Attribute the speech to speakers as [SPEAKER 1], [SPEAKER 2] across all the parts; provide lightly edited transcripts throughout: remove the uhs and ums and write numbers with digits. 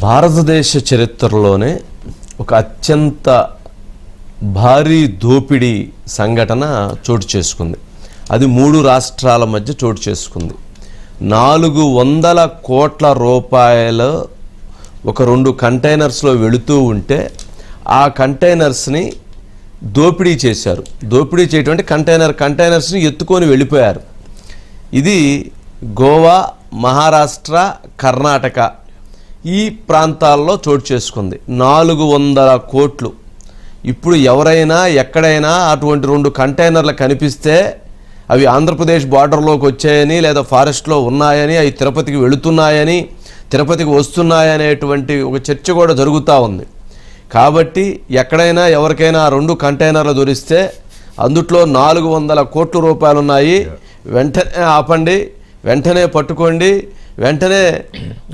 [SPEAKER 1] భారతదేశ చరిత్రలోనే ఒక అత్యంత భారీ దోపిడీ సంఘటన చోటు చేసుకుంది. అది 3 రాష్ట్రాల మధ్య చోటు చేసుకుంది. 400 కోట్ల రూపాయలు ఒక 2 కంటైనర్స్లో వెళుతూ ఉంటే ఆ కంటైనర్స్ని దోపిడీ చేశారు. దోపిడీ చేయటం అంటే కంటైనర్స్ని ఎత్తుకొని వెళ్ళిపోయారు. ఇది గోవా, మహారాష్ట్ర, కర్ణాటక ఈ ప్రాంతాల్లో చోటు చేసుకుంది. 400 కోట్లు. ఇప్పుడు ఎవరైనా ఎక్కడైనా అటువంటి 2 కంటైనర్లు కనిపిస్తే అవి ఆంధ్రప్రదేశ్ బార్డర్లోకి వచ్చాయని లేదా ఫారెస్ట్లో ఉన్నాయని, అవి తిరుపతికి వెళుతున్నాయని, తిరుపతికి వస్తున్నాయనేటువంటి ఒక చర్చ కూడా జరుగుతూ ఉంది. కాబట్టి ఎక్కడైనా ఎవరికైనా 2 కంటైనర్లు దొరికితే అందుట్లో 400 కోట్ల రూపాయలు ఉన్నాయి, వెంటనే ఆపండి, వెంటనే పట్టుకోండి, వెంటనే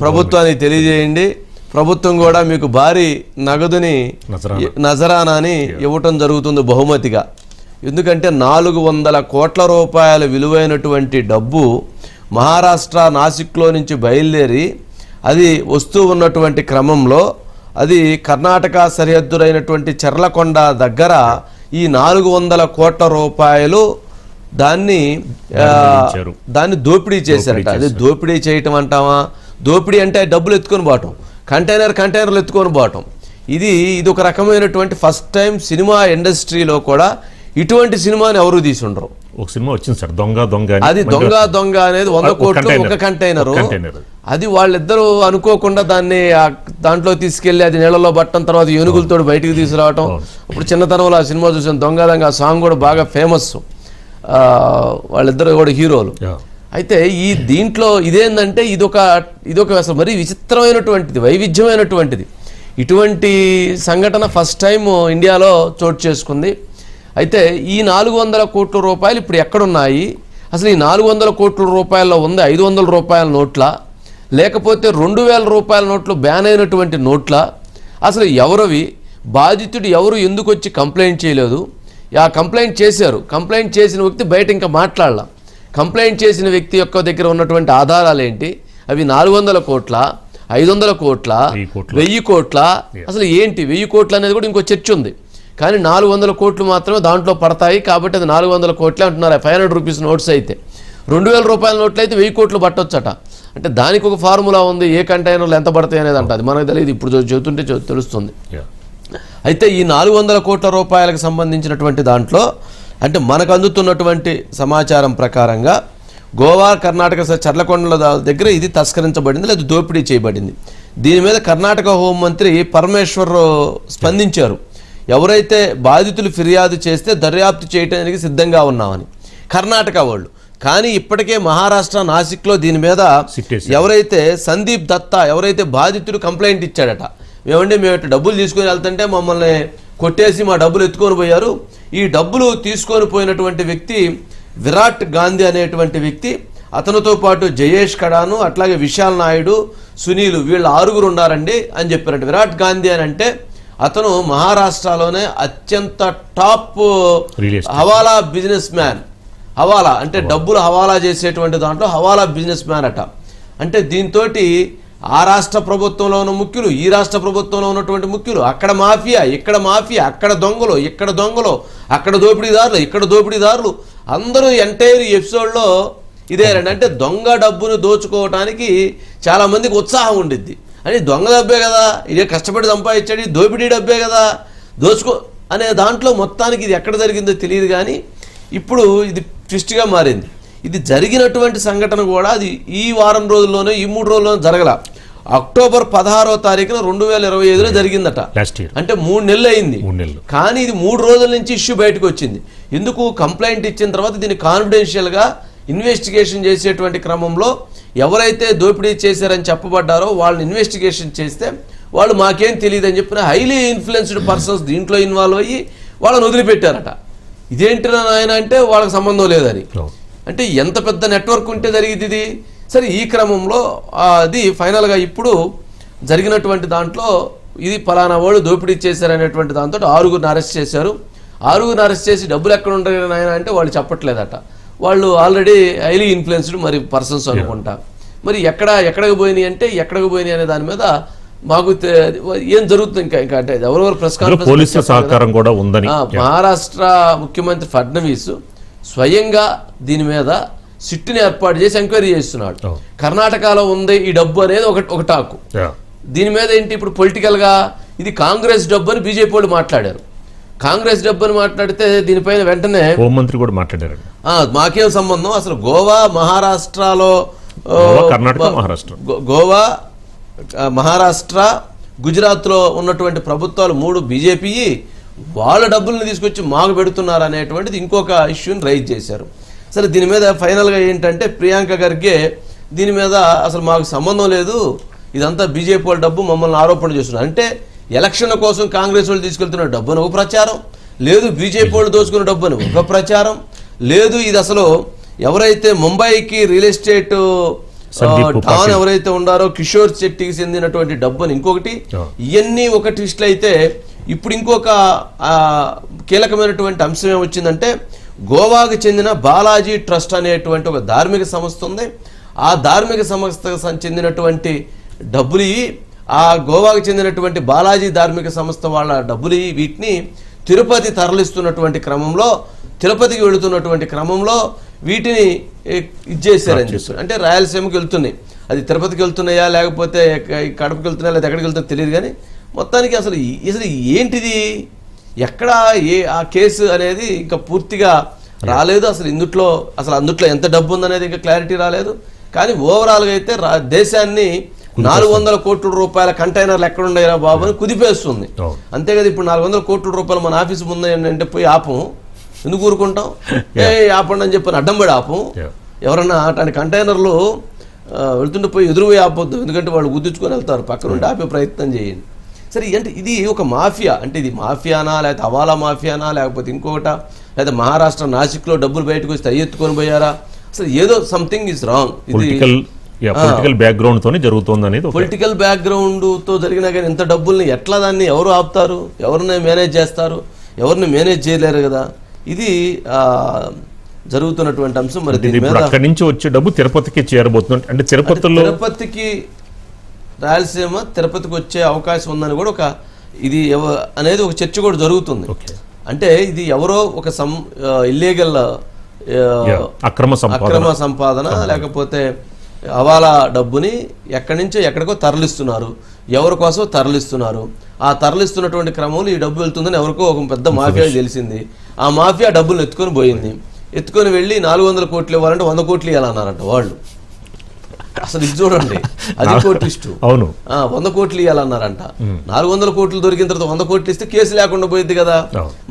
[SPEAKER 1] ప్రభుత్వానికి తెలియజేయండి. ప్రభుత్వం కూడా మీకు భారీ నగదుని నజరానాని ఇవ్వటం జరుగుతుంది బహుమతిగా. ఎందుకంటే 400 కోట్ల రూపాయల విలువైనటువంటి డబ్బు మహారాష్ట్ర నాసిక్లో నుంచి బయలుదేరి అది వస్తూ ఉన్నటువంటి క్రమంలో అది కర్ణాటక సరిహద్దురైనటువంటి చర్లకొండ దగ్గర ఈ 400 కోట్ల రూపాయలు దాన్ని దోపిడీ చేశారట. అది దోపిడీ చేయటం అంటామా? దోపిడీ అంటే డబ్బులు ఎత్తుకొని పోవటం, కంటైనర్లు ఎత్తుకొని పోవటం. ఇది ఒక రకమైనటువంటి ఫస్ట్ టైం సినిమా ఇండస్ట్రీలో కూడా ఇటువంటి సినిమాని ఎవరు తీసి ఉండరు.
[SPEAKER 2] ఒక సినిమా వచ్చింది సార్, దొంగ
[SPEAKER 1] అది దొంగ అనేది 100 కోట్లు ఒక కంటైనరు. అది వాళ్ళిద్దరూ అనుకోకుండా దాంట్లో తీసుకెళ్లి అది నీళ్ళలో పట్టడం, తర్వాత ఏనుగులతో బయటికి తీసుకురావటం. ఇప్పుడు చిన్నతనంలో ఆ సినిమా చూసాను, దొంగ ఆ సాంగ్ కూడా బాగా ఫేమస్. వాళ్ళిద్దరు కూడా హీరోలు. అయితే దీంట్లో ఇదేంటంటే ఇదొక అసలు మరీ విచిత్రమైనటువంటిది, వైవిధ్యమైనటువంటిది. ఇటువంటి సంఘటన ఫస్ట్ టైం ఇండియాలో చోటు చేసుకుంది. అయితే ఈ 400 కోట్ల రూపాయలు ఇప్పుడు ఎక్కడున్నాయి? అసలు ఈ 400 కోట్ల రూపాయల్లో ఉంది 500 రూపాయల నోట్ల, లేకపోతే 2000 రూపాయల నోట్లు బ్యాన్ అయినటువంటి నోట్ల? అసలు ఎవరవి? బాధితుడు ఎవరు? ఎందుకు వచ్చి కంప్లైంట్ చేయలేదు? ఆ కంప్లైంట్ చేశారు. కంప్లైంట్ చేసిన వ్యక్తి బయట ఇంకా మాట్లాడాల. కంప్లైంట్ చేసిన వ్యక్తి యొక్క దగ్గర ఉన్నటువంటి ఆధారాలు ఏంటి? అవి 400 కోట్ల, 500 కోట్ల, 1000 కోట్ల? అసలు ఏంటి 1000 కోట్లు అనేది కూడా ఇంకో చర్చ ఉంది. కానీ 400 కోట్లు మాత్రమే దాంట్లో పడతాయి. కాబట్టి అది 400 కోట్లే అంటున్నారు. 500 రూపీస్ నోట్స్ అయితే. 2000 రూపాయల నోట్లు అయితే 1000 కోట్లు పట్టొచ్చట. అంటే దానికి ఒక ఫార్ములా ఉంది, ఏ కంటైనర్లు ఎంత పడతాయి అనేది. అంటే అది మనకు తెలియదు, ఇప్పుడు చెబుతుంటే తెలుస్తుంది. అయితే ఈ 400 కోట్ల రూపాయలకు సంబంధించినటువంటి దాంట్లో అంటే మనకు అందుతున్నటువంటి సమాచారం ప్రకారంగా గోవా, కర్ణాటక చర్లకొండల దగ్గర ఇది తస్కరించబడింది లేదా దోపిడీ చేయబడింది. దీని మీద కర్ణాటక హోంమంత్రి పరమేశ్వర్ స్పందించారు. ఎవరైతే బాధితులు ఫిర్యాదు చేస్తే దర్యాప్తు చేయడానికి సిద్ధంగా ఉన్నామని కర్ణాటక వాళ్ళు. కానీ ఇప్పటికే మహారాష్ట్ర నాసిక్లో దీని మీద ఎవరైతే సందీప్ దత్తా ఎవరైతే బాధితుడు కంప్లైంట్ ఇచ్చాడట, ఏమంటే మేము డబ్బులు తీసుకొని వెళ్తుంటే మమ్మల్ని కొట్టేసి మా డబ్బులు ఎత్తుకొని పోయారు. ఈ డబ్బులు తీసుకొని పోయినటువంటి వ్యక్తి విరాట్ గాంధీ అనేటువంటి వ్యక్తి, అతనితో పాటు జయేష్ కడాను, అట్లాగే విశాల్ నాయుడు, సునీల్, వీళ్ళు 6 ఉన్నారండి అని చెప్పారంట. విరాట్ గాంధీ అని అంటే అతను మహారాష్ట్రలోనే అత్యంత టాప్ హవాలా బిజినెస్ మ్యాన్. హవాలా అంటే డబ్బులు హవాలా చేసేటువంటి దాంట్లో హవాలా బిజినెస్ మ్యాన్ అట. అంటే దీంతో ఆ రాష్ట్ర ప్రభుత్వంలో ఉన్న ముఖ్యులు, ఈ రాష్ట్ర ప్రభుత్వంలో ఉన్నటువంటి ముఖ్యులు, అక్కడ మాఫియా, ఇక్కడ మాఫియా, అక్కడ దొంగలు, ఇక్కడ దొంగలు, అక్కడ దోపిడీదారులు, ఇక్కడ దోపిడీదారులు, అందరూ ఎంటైర్ ఎపిసోడ్లో ఇదేనండి. అంటే దొంగ డబ్బును దోచుకోవటానికి చాలా మందికి ఉత్సాహం ఉండిద్ది. అని దొంగ డబ్బే కదా, ఇదే కష్టపడి సంపాదించాడు, దోపిడీ డబ్బే కదా, దోచుకో అనే దాంట్లో మొత్తానికి ఇది ఎక్కడ జరిగిందో తెలియదు. కానీ ఇప్పుడు ఇది ట్విస్ట్గా మారింది. ఇది జరిగినటువంటి సంఘటన కూడా అది ఈ వారం రోజుల్లోనే, ఈ 3 రోజుల్లోనే జరగల. అక్టోబర్ 16వ తారీఖున 2025లో జరిగిందట. అంటే 3 నెలలు అయింది. కానీ ఇది 3 రోజుల నుంచి ఇష్యూ బయటకు వచ్చింది. ఎందుకు? కంప్లైంట్ ఇచ్చిన తర్వాత దీన్ని కాన్ఫిడెన్షియల్గా ఇన్వెస్టిగేషన్ చేసేటువంటి క్రమంలో ఎవరైతే దోపిడీ చేశారని చెప్పబడ్డారో వాళ్ళని ఇన్వెస్టిగేషన్ చేస్తే వాళ్ళు మాకేం తెలియదు అని చెప్పిన హైలీ ఇన్ఫ్లుయెన్స్డ్ పర్సన్స్ దీంట్లో ఇన్వాల్వ్ అయ్యి వాళ్ళని వదిలిపెట్టారట. ఇదేంటి నాయన అంటే వాళ్ళకి సంబంధం లేదని. అంటే ఎంత పెద్ద నెట్వర్క్ ఉంటే జరిగింది ఇది. సరే, ఈ క్రమంలో అది ఫైనల్గా ఇప్పుడు జరిగినటువంటి దాంట్లో ఇది ఫలానా వాళ్ళు దోపిడీ చేశారనేటువంటి దాంతో 6గురిని అరెస్ట్ చేశారు. 6గురిని అరెస్ట్ చేసి డబ్బులు ఎక్కడ ఉంటాయి నాయన అంటే వాళ్ళు చెప్పట్లేదట. వాళ్ళు ఆల్రెడీ హైలీ ఇన్ఫ్లుయెన్స్డ్ మరి పర్సన్స్ అనుకుంటా. మరి ఎక్కడికి పోయినాయి అంటే ఎక్కడికి పోయినాయి అనే దాని మీద మాకు ఏం జరుగుతుంది ఇంకా అంటే ఎవరెవరు ప్రెస్ కాన్ఫరెన్స్
[SPEAKER 2] పోలీసుల సహకారం కూడా ఉందని
[SPEAKER 1] మహారాష్ట్ర ముఖ్యమంత్రి ఫడ్నవీస్ స్వయంగా దీని మీద సిట్టుని ఏర్పాటు చేసి ఎంక్వైరీ చేస్తున్నాడు. కర్ణాటకలో ఉంది ఈ డబ్బు అనేది ఒక టాకు. దీని మీద ఏంటి ఇప్పుడు పొలిటికల్ గా ఇది కాంగ్రెస్ డబ్బు అని బీజేపీ వాళ్ళు మాట్లాడారు. కాంగ్రెస్ డబ్బు అని మాట్లాడితే దీనిపైన వెంటనే
[SPEAKER 2] హోంమంత్రి కూడా మాట్లాడారు.
[SPEAKER 1] మాకేం సంబంధం, అసలు గోవా మహారాష్ట్రలో గోవా మహారాష్ట్ర గుజరాత్లో ఉన్నటువంటి ప్రభుత్వాలు 3 బీజేపీ వాళ్ళ డబ్బుల్ని తీసుకొచ్చి మాకు పెడుతున్నారు అనేటువంటిది ఇంకొక ఇష్యూని రైజ్ చేశారు. సరే దీని మీద ఫైనల్గా ఏంటంటే ప్రియాంక ఖర్గే దీని మీద అసలు మాకు సంబంధం లేదు, ఇదంతా బీజేపీ వాళ్ళ డబ్బు, మమ్మల్ని ఆరోపణ చేస్తున్నారు. అంటే ఎలక్షన్ కోసం కాంగ్రెస్ వాళ్ళు తీసుకెళ్తున్న డబ్బు అని ఒక ప్రచారం, లేదు బీజేపీ వాళ్ళు దోచుకున్న డబ్బు అని ఒక ప్రచారం, లేదు ఇది అసలు ఎవరైతే ముంబైకి రియల్ ఎస్టేట్ డాన్ ఎవరైతే ఉన్నారో కిషోర్ శెట్టికి చెందినటువంటి డబ్బు అని ఇంకొకటి. ఇవన్నీ ఒక ట్విస్ట్లు అయితే ఇప్పుడు ఇంకొక కీలకమైనటువంటి అంశం ఏమొచ్చిందంటే గోవాకు చెందిన బాలాజీ ట్రస్ట్ అనేటువంటి ఒక ధార్మిక సంస్థ ఉంది. ఆ ధార్మిక సంస్థకు చెందినటువంటి డబ్బులు ఆ గోవాకు చెందినటువంటి బాలాజీ ధార్మిక సంస్థ వాళ్ళ డబ్బులు వీటిని తిరుపతి తరలిస్తున్నటువంటి క్రమంలో, తిరుపతికి వెళుతున్నటువంటి క్రమంలో వీటిని ఇచ్చేసారని చెప్పారు. అంటే రాయలసీమకి వెళ్తున్నాయి, అది తిరుపతికి వెళ్తున్నాయా లేకపోతే కడపకి వెళ్తున్నాయా లేదా ఎక్కడికి వెళ్తున్నాయో తెలియదు. కానీ మొత్తానికి అసలు ఏంటిది, ఎక్కడ ఆ కేసు అనేది ఇంకా పూర్తిగా రాలేదు. అసలు అందుట్లో ఎంత డబ్బు ఉందనేది ఇంకా క్లారిటీ రాలేదు. కానీ ఓవరాల్గా అయితే దేశాన్ని 400 కోట్ల రూపాయల కంటైనర్లు ఎక్కడున్నాయా బాబు అని కుదిపేస్తుంది. అంతే కదా, ఇప్పుడు 400 కోట్ల రూపాయలు మన ఆఫీసు ముందంటే పోయి ఆపం, ఎందుకు ఊరుకుంటాం, ఆపండి అని చెప్పని అడ్డంబడి ఆపం. ఎవరన్నా అట్లాంటి కంటైనర్లు వెళ్తుంటే పోయి ఎదురుపోయి ఆపొద్దు, ఎందుకంటే వాళ్ళు గుద్దించుకొని వెళ్తారు, పక్కన ఉండి ఆపే ప్రయత్నం చేయండి. సరే, అంటే ఇది ఒక మాఫియా, అంటే ఇది మాఫియానా లేకపోతే హవాలా మాఫియానా లేకపోతే ఇంకొకట, లేదా మహారాష్ట్ర నాసిక్లో డబ్బులు బయటకు వస్తే ఎత్తుకొని పోయారా, అసలు ఏదో సంథింగ్ ఈజ్ రాంగ్. ఇది
[SPEAKER 2] పొలిటికల్ బ్యాక్గ్రౌండ్ తోనే జరుగుతుంది అనేది,
[SPEAKER 1] పొలిటికల్ బ్యాక్గ్రౌండ్ తో జరిగినా కానీ ఇంత డబ్బుల్ని ఎట్లా దాన్ని ఎవరు ఆపుతారు, ఎవరిని మేనేజ్ చేస్తారు, ఎవరిని మేనేజ్ చేయలేరు కదా. ఇది జరుగుతున్నటువంటి అంశం. మరి దీని మీద
[SPEAKER 2] అక్కడి నుంచి వచ్చే డబ్బు తిరుపతికి చేరబోతుంది. అంటే
[SPEAKER 1] తిరుపతికి రాయలసీమ తిరుపతికి వచ్చే అవకాశం ఉందని కూడా ఒక ఇది అనేది ఒక చర్చ కూడా జరుగుతుంది. అంటే ఇది ఎవరో ఒక ఇల్లీగల్
[SPEAKER 2] అక్రమ
[SPEAKER 1] సంపాదన లేకపోతే హవాలా డబ్బుని ఎక్కడి నుంచో ఎక్కడికో తరలిస్తున్నారు, ఎవరి కోసం తరలిస్తున్నారు. ఆ తరలిస్తున్నటువంటి క్రమంలో ఈ డబ్బు వెళ్తుందని ఎవరికో ఒక పెద్ద మాఫియా తెలిసింది. ఆ మాఫియా డబ్బులు ఎత్తుకొని పోయింది. ఎత్తుకొని వెళ్ళి 400 కోట్లు ఇవ్వాలంటే 100 కోట్లు ఇవ్వాలన్నారంట వాళ్ళు. అసలు ఇది చూడండి, అది కోటిస్టు.
[SPEAKER 2] అవును,
[SPEAKER 1] 100 కోట్లు ఇవ్వాలన్నారంట. 400 కోట్లు దొరికిన తర్వాత 100 కోట్లు ఇస్తే కేసు లేకుండా పోయింది కదా.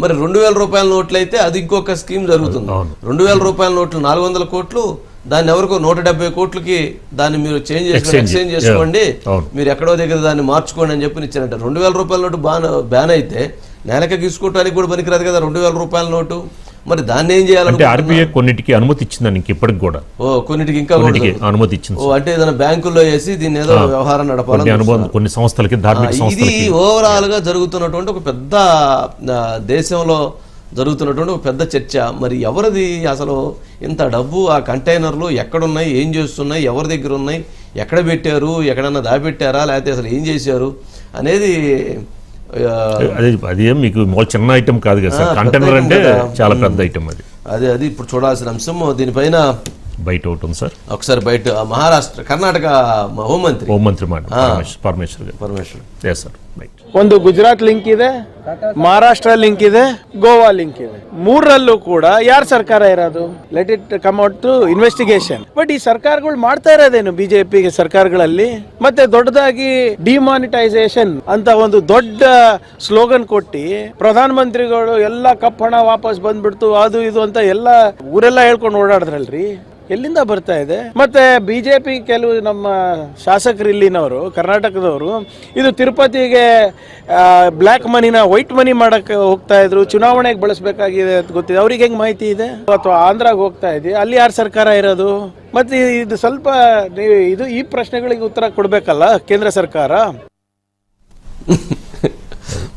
[SPEAKER 1] మరి 2000 రూపాయల నోట్లు అయితే అది ఇంకొక స్కీమ్ జరుగుతుంది. 2000 రూపాయల నోట్లు 400 కోట్లు, దాన్ని ఎవరికో 170 కోట్లకి దాన్ని మీరు ఎక్స్చేంజ్ చేసుకోండి, మీరు ఎక్కడో దగ్గర దాన్ని మార్చుకోండి అని చెప్పి ఇచ్చారంట. 2000 రూపాయల నోటు బ్యాన్ అయితే నెలకి తీసుకోవడానికి కూడా పనికిరాదు కదా 2000 రూపాయల నోటు. మరి దాన్ని ఏం చేయాలంటే
[SPEAKER 2] ఆర్బీఐ కొన్నిటికి అనుమతి ఇచ్చిందని ఇప్పటికి కూడా
[SPEAKER 1] కొన్నిటికి ఇంకా
[SPEAKER 2] అనుమతి ఇచ్చింది.
[SPEAKER 1] అంటే ఏదైనా బ్యాంకుల్లో వేసి దీన్ని ఏదో వ్యవహారం నడపాలని
[SPEAKER 2] కొన్ని సంస్థలకి.
[SPEAKER 1] ఇది ఓవరాల్ గా జరుగుతున్నటువంటి ఒక పెద్ద దేశంలో జరుగుతున్నటువంటి ఒక పెద్ద చర్చ. మరి ఎవరిది అసలు ఇంత డబ్బు, ఆ కంటైనర్లు ఎక్కడున్నాయి, ఏం చేస్తున్నాయి, ఎవరి దగ్గర ఉన్నాయి, ఎక్కడ పెట్టారు, ఎక్కడన్నా దాపెట్టారా లేకపోతే అసలు ఏం చేశారు అనేది
[SPEAKER 2] అది మీకు చిన్న ఐటమ్ కాదు కదా సార్. కంటైనర్ అంటే చాలా పెద్ద ఐటమ్.
[SPEAKER 1] అది ఇప్పుడు చూడాల్సిన అంశం. దీనిపైన
[SPEAKER 2] బయట ఒకటి ఉంది సార్,
[SPEAKER 1] ఒకసారి బయట మహారాష్ట్ర కర్ణాటక
[SPEAKER 2] ಹೋಮಂತ್ರಿ ಪರಮೇಶ್ವರ್ ಸರ್.
[SPEAKER 3] ಒಂದು ಗುಜರಾತ್ ಲಿಂಕ್ ಇದೆ, ಮಹಾರಾಷ್ಟ್ರ ಲಿಂಕ್ ಇದೆ, ಗೋವಾ ಲಿಂಕ್ ಇದೆ. ಮೂರರಲ್ಲೂ ಕೂಡ ಯಾರ ಸರ್ಕಾರ ಇರೋದು, let it come out to investigation. But ಈ ಸರ್ಕಾರಗಳು ಮಾಡ್ತಾ ಇರೋದೇನು ಬಿಜೆಪಿ ಸರ್ಕಾರಗಳಲ್ಲಿ, ಮತ್ತೆ ದೊಡ್ಡದಾಗಿ ಡಿಮಾನಿಟೈಸೇಷನ್ ಅಂತ ಒಂದು ದೊಡ್ಡ ಸ್ಲೋಗನ್ ಕೊಟ್ಟಿ ಪ್ರಧಾನ ಮಂತ್ರಿಗಳು ಎಲ್ಲ ಕಪ್ಪು ಹಣ ವಾಪಸ್ ಬಂದ್ಬಿಡ್ತು ಅದು ಇದು ಅಂತ ಎಲ್ಲ ಊರೆಲ್ಲ ಹೇಳ್ಕೊಂಡು ಓಡಾಡಿದ್ರಲ್ರಿ. ಎಲ್ಲಿಂದ ಬರ್ತಾ ಇದೆ? ಮತ್ತೆ ಬಿಜೆಪಿ ಕೆಲವು ನಮ್ಮ ಶಾಸಕರು ಇಲ್ಲಿನವರು ಕರ್ನಾಟಕದವರು ಇದು ತಿರುಪತಿಗೆ ಬ್ಲ್ಯಾಕ್ ಮನಿನ ವೈಟ್ ಮನಿ ಮಾಡಕ್ಕೆ ಹೋಗ್ತಾ ಇದ್ರು, ಚುನಾವಣೆಗೆ ಬಳಸಬೇಕಾಗಿದೆ ಅಂತ ಗೊತ್ತಿದೆ. ಅವ್ರಿಗೆ ಹೆಂಗ್ ಮಾಹಿತಿ ಇದೆ? ಅಥವಾ ಆಂಧ್ರಾಗ ಹೋಗ್ತಾ ಇದೆ, ಅಲ್ಲಿ ಯಾರ ಸರ್ಕಾರ ಇರೋದು? ಮತ್ತೆ ಇದು ಸ್ವಲ್ಪ ಈ ಪ್ರಶ್ನೆಗಳಿಗೆ ಉತ್ತರ ಕೊಡ್ಬೇಕಲ್ಲ ಕೇಂದ್ರ ಸರ್ಕಾರ.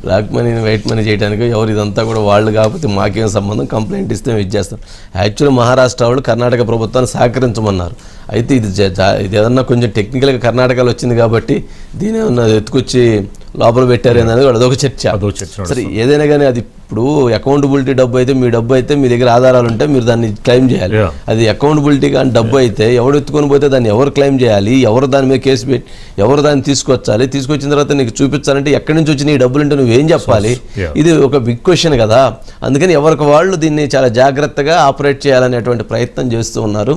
[SPEAKER 1] బ్లాక్ మనీని వైట్ మనీ చేయడానికి ఎవరు ఇదంతా కూడా వాళ్ళు కాకపోతే మాకేం సంబంధం, కంప్లైంట్ ఇస్తే మేము ఇచ్చేస్తాం. యాక్చువల్లీ మహారాష్ట్ర వాళ్ళు కర్ణాటక ప్రభుత్వాన్ని సహకరించమన్నారు. అయితే ఇది ఏదన్నా కొంచెం టెక్నికల్గా కర్ణాటకలో వచ్చింది కాబట్టి దీని ఏమన్నా ఎత్తుకొచ్చి లోపల పెట్టారు అనేది అదొక చర్చ. సరే ఏదైనా కానీ అది ఇప్పుడు అకౌంటబిలిటీ డబ్బు అయితే మీ డబ్బు అయితే మీ దగ్గర ఆధారాలు ఉంటే మీరు దాన్ని క్లెయిమ్ చేయాలి. అది అకౌంటబిలిటీ కానీ డబ్బు అయితే ఎవడు ఎత్తుకొని పోతే దాన్ని ఎవరు క్లెయిమ్ చేయాలి, ఎవరు దాని మీద కేసు పెట్టి ఎవరు దాన్ని తీసుకొచ్చాలి, తీసుకొచ్చిన తర్వాత నీకు చూపించాలంటే ఎక్కడి నుంచి వచ్చి నీ డబ్బులు అంటే నువ్వేం చెప్పాలి, ఇది ఒక బిగ్ క్వశ్చన్ కదా. అందుకని ఎవరికి వాళ్ళు దీన్ని చాలా జాగ్రత్తగా ఆపరేట్ చేయాలనేటువంటి ప్రయత్నం చేస్తూ ఉన్నారు.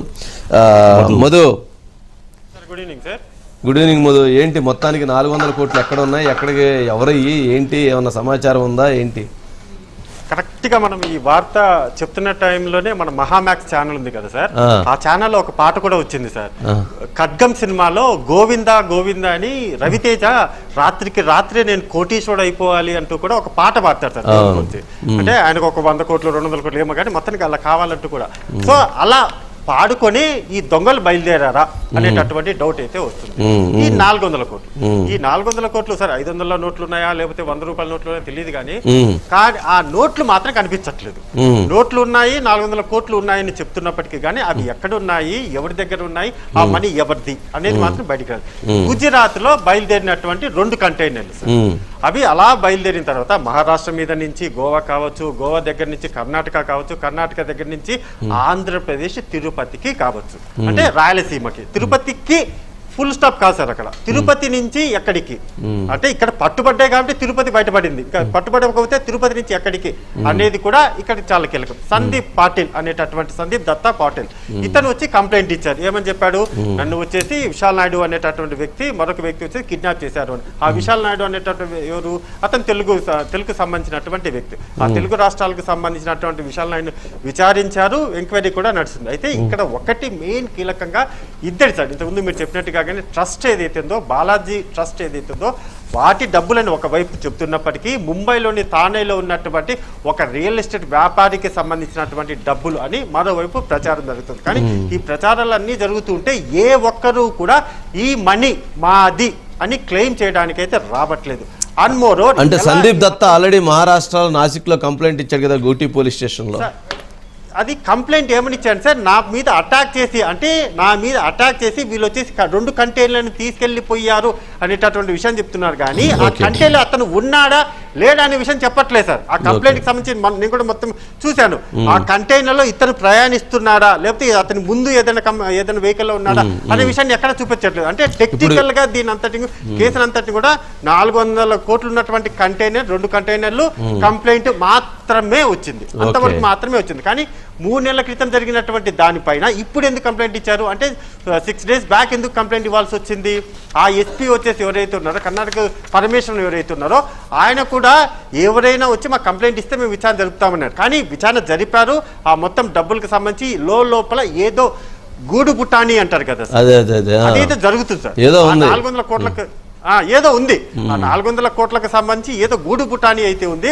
[SPEAKER 1] Madhu, good evening Madhu. ఏంటి మొత్తానికి 400 కోట్లు ఎక్కడ ఉన్నాయి, ఎక్కడికి ఎవరయ్యి, ఏంటి ఏమన్నా సమాచారం ఉందా ఏంటి?
[SPEAKER 4] కరెక్ట్గా మనం ఈ వార్త చెప్తున్న టైంలోనే మన మహామ్యాక్స్ ఛానల్ ఉంది కదా సార్, ఆ ఛానల్లో ఒక పాట కూడా వచ్చింది సార్. ఖడ్గం సినిమాలో గోవిందా గోవిందా అని రవితేజ రాత్రికి రాత్రే నేను కోటీశ్వరుడు అయిపోవాలి అంటూ కూడా ఒక పాట పాడతారు సార్. అంటే ఆయనకు ఒక 100 కోట్లు 200 కోట్లు ఏమో కానీ మొత్తానికి అలా కావాలంటూ కూడా. సో అలా పాడుకొని ఈ దొంగలు బయలుదేరారా అనేటటువంటి డౌట్ అయితే వస్తుంది. ఈ 400 కోట్లు, ఈ 400 కోట్లు సార్ 500 నోట్లు ఉన్నాయా లేకపోతే 100 రూపాయల నోట్లు ఉన్నాయా తెలియదు కానీ ఆ నోట్లు మాత్రం కనిపించట్లేదు. నోట్లు ఉన్నాయి, 400 కోట్లు ఉన్నాయని చెప్తున్నప్పటికీ కానీ అవి ఎక్కడ ఉన్నాయి, ఎవరి దగ్గర ఉన్నాయి, ఆ మనీ ఎవరిది అనేది మాత్రం బయటికి రాదు. గుజరాత్ లో బయలుదేరినటువంటి 2 కంటైనర్లు సార్, అవి అలా బయలుదేరిన తర్వాత మహారాష్ట్ర మీద నుంచి గోవా కావచ్చు, గోవా దగ్గర నుంచి కర్ణాటక కావచ్చు, కర్ణాటక దగ్గర నుంచి ఆంధ్రప్రదేశ్ తిరుపతికి కావచ్చు, అంటే రాయలసీమకి. తిరుపతికి ఫుల్ స్టాప్ కాదు సార్, అక్కడ తిరుపతి నుంచి ఎక్కడికి, అంటే ఇక్కడ పట్టుబడ్డాయి కాబట్టి తిరుపతి బయటపడింది, ఇంకా పట్టుబడకపోతే తిరుపతి నుంచి ఎక్కడికి అనేది కూడా ఇక్కడ చాలా కీలకం. సందీప్ పాటిల్ అనేటటువంటి సందీప్ దత్తా పాటిల్ ఇతను వచ్చి కంప్లైంట్ ఇచ్చారు. ఏమని చెప్పాడు, నన్ను వచ్చేసి విశాల్ నాయుడు అనేటటువంటి వ్యక్తి, మరొక వ్యక్తి వచ్చి కిడ్నాప్ చేశారు అని. ఆ విశాల్ నాయుడు అనేటటువంటి ఎవరు, అతను తెలుగుకు సంబంధించినటువంటి వ్యక్తి. ఆ తెలుగు రాష్ట్రాలకు సంబంధించినటువంటి విశాల్ నాయుడు విచారించారు, ఎంక్వైరీ కూడా నడుస్తుంది. అయితే ఇక్కడ ఒకటి మెయిన్ కీలకంగా ఇద్దరు సార్, ఇంతకుముందు మీరు చెప్పినట్టుగా ట్రస్ట్ ఏదైతుందో, బాలాజీ ట్రస్ట్ ఏదైతుందో వాటి డబ్బులని ఒకవైపు చెప్తున్నప్పటికీ ముంబైలోని థానేలో ఉన్నటువంటి ఒక రియల్ ఎస్టేట్ వ్యాపారికి సంబంధించినటువంటి డబ్బులు అని మరోవైపు ప్రచారం జరుగుతుంది. కానీ ఈ ప్రచారాలన్నీ జరుగుతుంటే ఏ ఒక్కరూ కూడా ఈ మనీ మాది అని క్లెయిమ్ చేయడానికైతే రావట్లేదు.
[SPEAKER 1] అంటే సందీప్ దత్తా ఆల్రెడీ మహారాష్ట్రలో నాసిక్ లో కంప్లైంట్ ఇచ్చాడు కదా గూటీ పోలీస్ స్టేషన్ లో.
[SPEAKER 4] అది కంప్లైంట్ ఏమని ఇచ్చాను సార్, నా మీద అటాక్ చేసి వీళ్ళు వచ్చేసి 2 కంటైనర్లను తీసుకెళ్లిపోయారు అనేటటువంటి విషయం చెప్తున్నారు. కానీ ఆ కంటైనర్ అతను ఉన్నాడా లేడా అనే విషయం చెప్పట్లేదు సార్. ఆ కంప్లైంట్ కి సంబంధించి నేను కూడా మొత్తం చూశాను. ఆ కంటైనర్ లో ఇతను ప్రయాణిస్తున్నాడా లేకపోతే అతని ముందు ఏదైనా వెహికల్ లో ఉన్నాడా అనే విషయాన్ని ఎక్కడ చూపించట్లేదు. అంటే టెక్నికల్ గా దీని అంతటి కేసులంతటి కూడా 400 కోట్లు ఉన్నటువంటి కంటైనర్, 2 కంటైనర్లు కంప్లైంట్ మాత్రమే వచ్చింది, అంతవరకు మాత్రమే వచ్చింది. కానీ 3 నెలల క్రితం జరిగినటువంటి దానిపైన ఇప్పుడు ఎందుకు కంప్లైంట్ ఇచ్చారు అంటే 6 డేస్ బ్యాక్ ఎందుకు కంప్లైంట్ ఇవ్వాల్సి వచ్చింది? ఆ ఎస్పీ వచ్చేసి ఎవరైతే ఉన్నారో, కర్ణాటక పరమేశ్వరన్ ఎవరైతే ఉన్నారో, ఆయన కూడా ఎవరైనా వచ్చి మా కంప్లైంట్ ఇస్తే మేము విచారణ జరుపుతామన్నారు. కానీ విచారణ జరిపారు. ఆ మొత్తం డబ్బులకు సంబంధించి లోపల ఏదో గూడు పుట్టాని అంటారు కదా, అదైతే జరుగుతుంది సార్. 400 కోట్లకు ఏదో ఉంది, ఆ 400 కోట్లకు సంబంధించి ఏదో గూడు పుటాని అయితే ఉంది.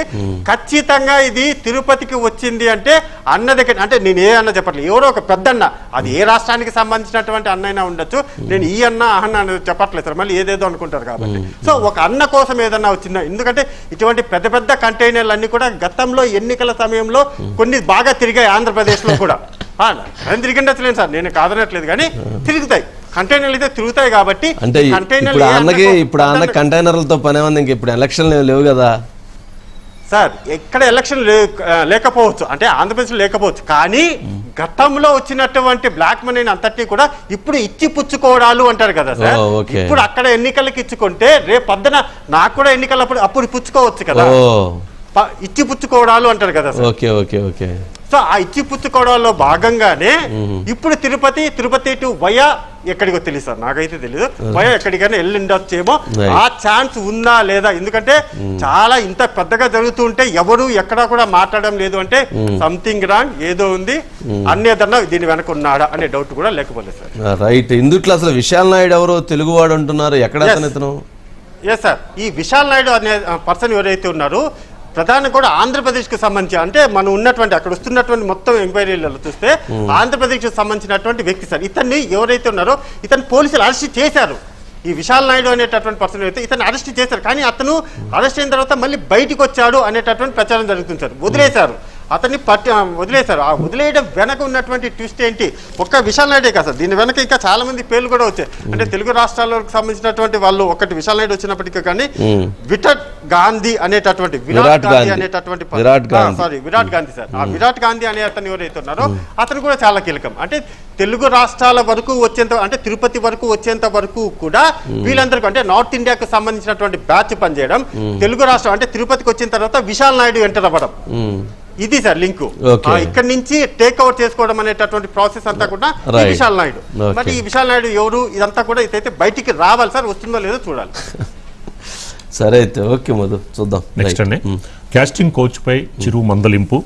[SPEAKER 4] ఖచ్చితంగా ఇది తిరుపతికి వచ్చింది అంటే అన్న దగ్గర, అంటే నేను ఏ అన్న చెప్పట్లేదు, ఎవరో ఒక పెద్దన్న, అది ఏ రాష్ట్రానికి సంబంధించినటువంటి అన్న అయినా ఉండొచ్చు, నేను ఈ అన్న అన్న చెప్పట్లేదు సార్, మళ్ళీ ఏదేదో అనుకుంటారు కాబట్టి. సో ఒక అన్న కోసం ఏదన్నా వచ్చిందా, ఎందుకంటే ఇటువంటి పెద్ద పెద్ద కంటైనర్లు అన్ని కూడా గతంలో ఎన్నికల సమయంలో కొన్ని బాగా తిరిగాయి ఆంధ్రప్రదేశ్లో కూడా. తిరిగిండట్లేదు సార్, నేను కాదనట్లేదు, కానీ తిరుగుతాయి కంటైనర్లు అయితే తిరుగుతాయి కాబట్టి.
[SPEAKER 1] అంటే ఇప్పుడు అన్న కంటైనర్లతో పని ఏమన్నా, ఇంక ఇప్పుడు ఎలక్షన్లు లేవు కదా
[SPEAKER 4] సార్, ఎక్కడ ఎలక్షన్ లేకపోవచ్చు, అంటే ఆంధ్రప్రదేశ్లో లేకపోవచ్చు, కానీ గతంలో వచ్చినటువంటి బ్లాక్ మనీని అంతటి కూడా ఇప్పుడు ఇచ్చి పుచ్చుకోవడాలు అంటారు కదా సార్. ఇప్పుడు అక్కడ ఎన్నికలకు ఇచ్చుకుంటే రేపు పొద్దున నాకు కూడా ఎన్నికలప్పుడు అప్పుడు పుచ్చుకోవచ్చు కదా, ఇచ్చి పుచ్చుకోవడాలు అంటారు కదా sir.
[SPEAKER 1] Okay okay okay.
[SPEAKER 4] So ఆ ఇచ్చి పుచ్చుకోవడంలో భాగంగానే ఇప్పుడు తిరుపతి టు వయా ఎక్కడికో తెలియదు సార్, నాకైతే తెలియదు, వయా ఎక్కడికైనా వెళ్ళిండొచ్చేమో. ఆ ఛాన్స్ ఉందా లేదా, ఎందుకంటే చాలా ఇంత పెద్దగా జరుగుతుంటే ఎవరు ఎక్కడా కూడా మాట్లాడడం లేదు అంటే సంథింగ్ రాంగ్ ఏదో ఉంది, అన్నేదన్నా దీని వెనక ఉన్నాడా అనే డౌట్ కూడా లేకపోలేదు సార్.
[SPEAKER 1] రైట్. ఇందుట్లో అసలు విశాల్ నాయుడు ఎవరో తెలుగువాడు అంటున్నారు, ఎక్కడ ఇతను?
[SPEAKER 4] ఎస్ సార్, ఈ విశాల్ నాయుడు అనే పర్సన్ ఎవరైతే ఉన్నారో ప్రధానంగా కూడా ఆంధ్రప్రదేశ్కి సంబంధించి, అంటే మనం ఉన్నటువంటి అక్కడ వస్తున్నటువంటి మొత్తం ఎంక్వైరీలలో చూస్తే ఆంధ్రప్రదేశ్కి సంబంధించినటువంటి వ్యక్తి సార్. ఇతన్ని ఎవరైతే ఉన్నారో ఇతను పోలీసులు అరెస్ట్ చేశారు. ఈ విశాల్ నాయుడు అనేటటువంటి పర్సన్ అయితే ఇతను అరెస్ట్ చేశారు, కానీ అతను అరెస్ట్ అయిన తర్వాత మళ్ళీ బయటికి వచ్చాడు అనేటటువంటి ప్రచారం జరుగుతుంది సార్. వదిలేశారు అతన్ని వదిలేశారు. ఆ వదిలేయడం వెనక ఉన్నటువంటి ట్విస్ట్ ఏంటి? ఒక్క విశాల్ నాయుడే కాదు సార్, దీని వెనక ఇంకా చాలా మంది పేర్లు కూడా వచ్చాయి. అంటే తెలుగు రాష్ట్రాలకు సంబంధించినటువంటి వాళ్ళు ఒకటి విశాల్ నాయుడు వచ్చినప్పటికీ కానీ విరాట్ గాంధీ అనేటటువంటి విరాట్ గాంధీ సార్, ఆ విరాట్ గాంధీ అనే అతను ఎవరైతే ఉన్నారో అతను కూడా చాలా కీలకం. అంటే తెలుగు రాష్ట్రాల వరకు వచ్చేంత, అంటే తిరుపతి వరకు వచ్చేంత వరకు కూడా వీళ్ళందరికీ అంటే నార్త్ ఇండియాకు సంబంధించినటువంటి బ్యాచ్ పనిచేయడం, తెలుగు రాష్ట్రం అంటే తిరుపతికి వచ్చిన తర్వాత విశాల్ నాయుడు ఎంటర్ అవ్వడం, ఇది సార్ లింకు. ఇక్కడ నుంచి టేక్ ఓవర్ చేసుకోవడం అనేటటువంటి ప్రాసెస్ అంతా కూడా ఈ విశాల్ నాయుడు. మరి ఈ విశాల్ నాయుడు ఎవరు, ఇదంతా కూడా ఇదైతే బయటికి రావాలి సార్, వస్తుందో లేదో చూడాలి.
[SPEAKER 1] సరే అయితే ఓకే మధు, చూద్దాం.
[SPEAKER 2] నెక్స్ట్ అండి, కాస్టింగ్ కోచ్ పై చిరు మందలింపు.